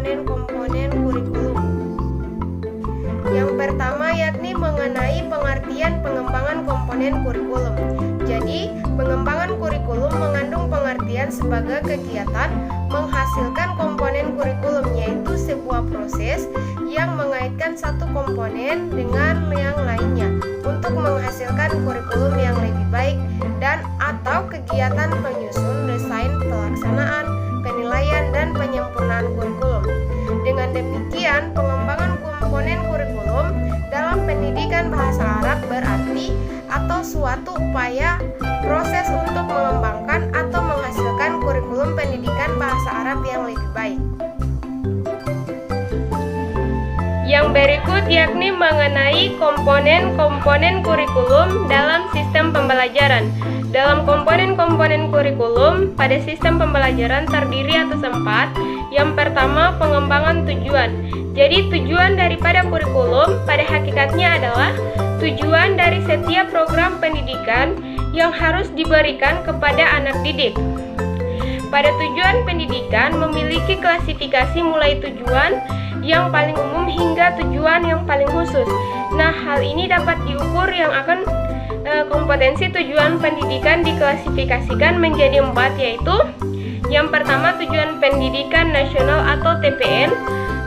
komponen-komponen kurikulum. Yang pertama yakni mengenai pengertian pengembangan komponen kurikulum. Jadi, pengembangan kurikulum mengandung pengertian sebagai kegiatan menghasilkan komponen kurikulum, yaitu sebuah proses yang mengaitkan satu komponen dengan yang lainnya untuk menghasilkan kurikulum yang lebih baik dan atau kegiatan penyusun, desain, pelaksanaan, penilaian, dan penyempurnaan kurikulum. Dengan demikian, pengembangan komponen kurikulum dalam pendidikan bahasa Arab berarti atau suatu upaya proses untuk mengembangkan atau menghasilkan kurikulum pendidikan bahasa Arab yang lebih baik. Yang berikut yakni mengenai komponen-komponen kurikulum dalam sistem pembelajaran. Dalam komponen-komponen kurikulum pada sistem pembelajaran terdiri atas 4. Yang pertama, pengembangan tujuan. Jadi tujuan daripada kurikulum pada hakikatnya adalah tujuan dari setiap program pendidikan yang harus diberikan kepada anak didik. Pada tujuan pendidikan memiliki klasifikasi mulai tujuan yang paling umum hingga tujuan yang paling khusus. Nah, hal ini dapat diukur yang akan kompetensi tujuan pendidikan diklasifikasikan menjadi 4, yaitu yang pertama, tujuan pendidikan nasional atau TPN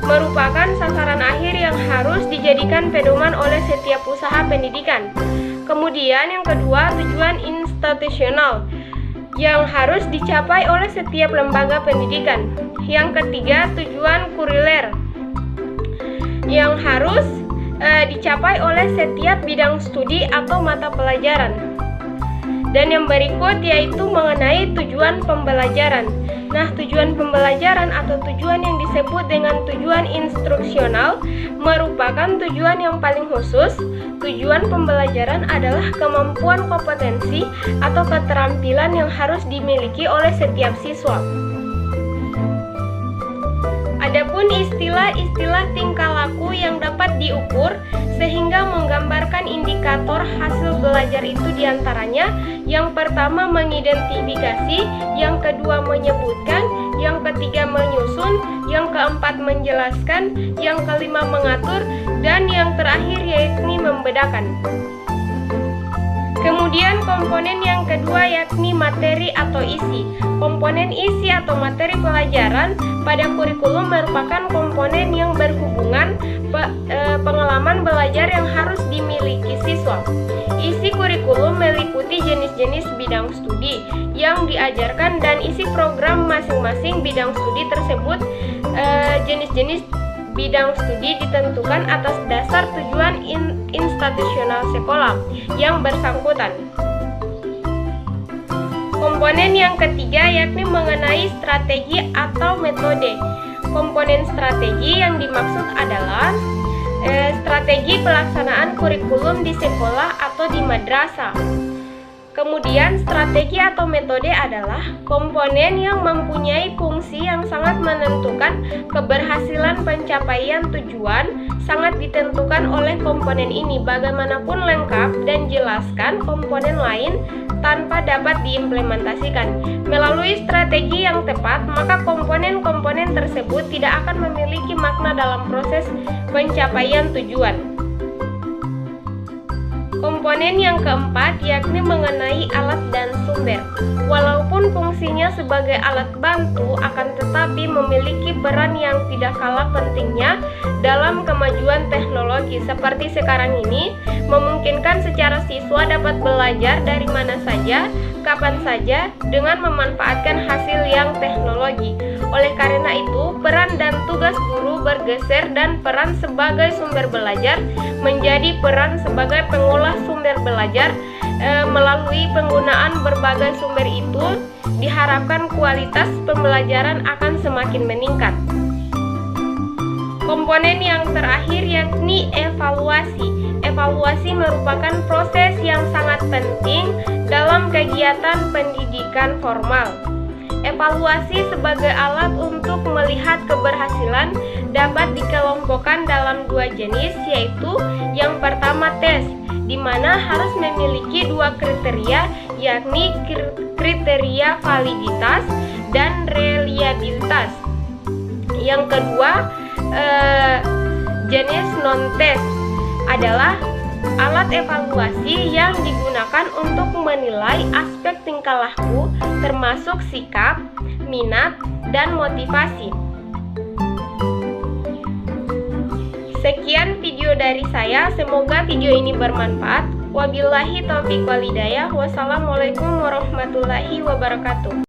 merupakan sasaran akhir yang harus dijadikan pedoman oleh setiap usaha pendidikan. Kemudian yang kedua, tujuan institusional yang harus dicapai oleh setiap lembaga pendidikan. Yang ketiga, tujuan kuriler yang harus dicapai oleh setiap bidang studi atau mata pelajaran. Dan yang berikut yaitu mengenai tujuan pembelajaran. Nah, tujuan pembelajaran atau tujuan yang disebut dengan tujuan instruksional merupakan tujuan yang paling khusus. Tujuan pembelajaran adalah kemampuan kompetensi atau keterampilan yang harus dimiliki oleh setiap siswa. Adapun istilah-istilah tingkah laku yang dapat diukur sehingga menggambarkan indikator hasil belajar itu diantaranya yang pertama mengidentifikasi, yang kedua menyebutkan, yang ketiga menyusun, yang keempat menjelaskan, yang kelima mengatur, dan yang terakhir yakni membedakan. Kemudian komponen yang kedua yakni materi atau isi. Komponen isi atau materi pelajaran pada kurikulum merupakan komponen yang berhubungan pengalaman belajar yang harus dimiliki siswa. Isi kurikulum meliputi jenis-jenis bidang studi yang diajarkan dan isi program masing-masing bidang studi tersebut. Jenis-jenis bidang studi ditentukan atas dasar tujuan institusional sekolah yang bersangkutan. Komponen yang ketiga yakni mengenai strategi atau metode. Komponen strategi yang dimaksud adalah strategi pelaksanaan kurikulum di sekolah atau di madrasah. Kemudian strategi atau metode adalah komponen yang mempunyai fungsi yang sangat menentukan keberhasilan pencapaian tujuan, sangat ditentukan oleh komponen ini. Bagaimanapun lengkap dan jelaskan komponen lain tanpa dapat diimplementasikan melalui strategi yang tepat, maka komponen-komponen tersebut tidak akan memiliki makna dalam proses pencapaian tujuan. Komponen yang keempat yakni mengenai alat dan sumber. Walaupun fungsinya sebagai alat bantu, akan tetapi memiliki peran yang tidak kalah pentingnya dalam kemajuan teknologi. Seperti sekarang ini, memungkinkan secara siswa dapat belajar dari mana saja, kapan saja, dengan memanfaatkan hasil yang teknologi. Oleh karena itu, peran dan tugas guru bergeser dan peran sebagai sumber belajar menjadi peran sebagai pengolah sumber belajar. Melalui penggunaan berbagai sumber itu, diharapkan kualitas pembelajaran akan semakin meningkat. Komponen yang terakhir yakni evaluasi. Evaluasi merupakan proses yang sangat penting dalam kegiatan pendidikan formal. Evaluasi sebagai alat untuk melihat keberhasilan dapat dikelompokkan dalam dua jenis, yaitu yang pertama tes, di mana harus memiliki dua kriteria, yakni kriteria validitas dan reliabilitas. Yang kedua, jenis non-tes adalah alat evaluasi yang digunakan untuk menilai aspek tingkah laku termasuk sikap, minat, dan motivasi. Sekian video dari saya, semoga video ini bermanfaat. Wabillahi taufiq walhidayah. Wassalamualaikum warahmatullahi wabarakatuh.